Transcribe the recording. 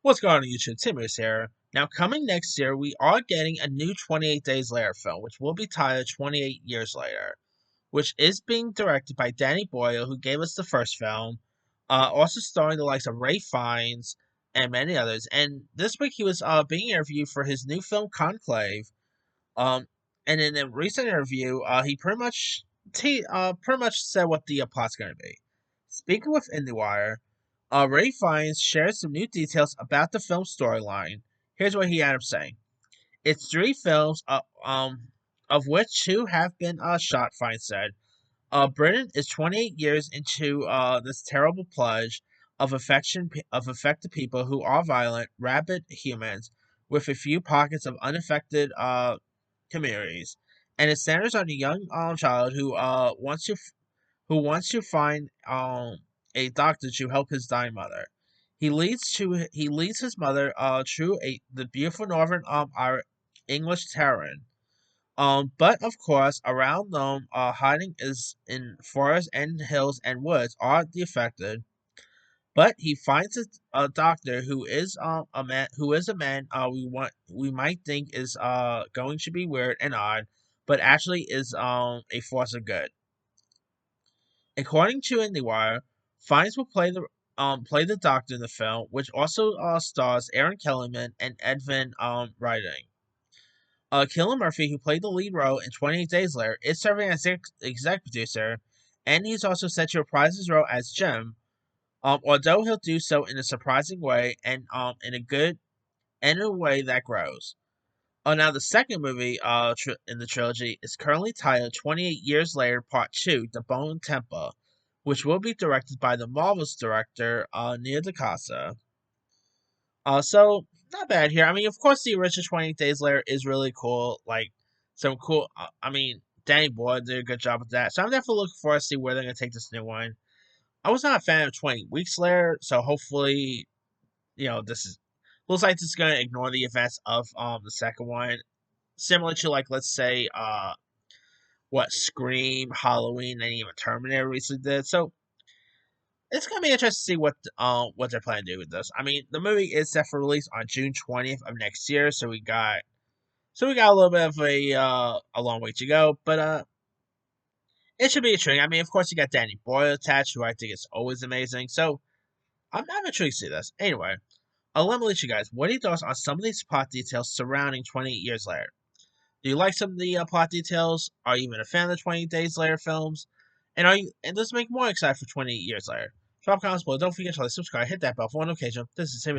What's going on YouTube? Timmy's here. Now, coming next year, we are getting a new 28 Days Later film, which will be titled 28 Years Later, which is being directed by Danny Boyle, who gave us the first film, also starring the likes of Ray Fiennes and many others. And this week, he was being interviewed for his new film, Conclave. Um, and in a recent interview, he pretty much said what the plot's going to be. Speaking with IndieWire, Ray Fiennes shared some new details about the film's storyline. Here's what he ended up saying: "It's three films, of which two have been shot." Fiennes said. Britain is 28 years into this terrible plunge of affected people who are violent, rabid humans with a few pockets of unaffected communities, and it centers on a young child who wants to find a doctor to help his dying mother. He leads his mother through the beautiful northern English terrain. But of course, around them, hiding is in forests and hills and woods are the affected. But he finds a doctor who is a man we might think is going to be weird and odd, but actually is a force of good. According to IndieWire, Fiennes will play the Doctor in the film, which also stars Aaron Kellyman and Edvin Writing. Cillian Murphy, who played the lead role in 28 Days Later, is serving as exec producer, and he's also set to reprise his role as Jim. Although he'll do so in a surprising way and in a way that grows. Now the second movie in the trilogy is currently titled 28 Years Later Part 2, The Bone Temple, which will be directed by the Marvel's director, Neil DaCosta. So, not bad here. I mean, of course, the original 28 Days Later is really cool. Like, some cool, Danny Boyle did a good job with that. So I'm definitely looking forward to see where they're going to take this new one. I was not a fan of 20 Weeks Later, so hopefully, this is looks like this is going to ignore the events of the second one, similar to like let's say what Scream, Halloween, and even Terminator recently did. So it's gonna be interesting to see what they're planning to do with this. I mean, the movie is set for release on June 20th of next year, so we got a little bit of a long way to go, but it should be intriguing. I mean, of course, you got Danny Boyle attached, who I think is always amazing. So I'm intrigued to see this. Anyway, let me let you guys. What are your thoughts on some of these plot details surrounding 28 Years Later? Do you like some of the plot details? Are you even a fan of the 20 Days Later films? And does it make more excited for 28 Years Later? Drop comments below. Don't forget to like, subscribe, hit that bell for notification. This is Tim.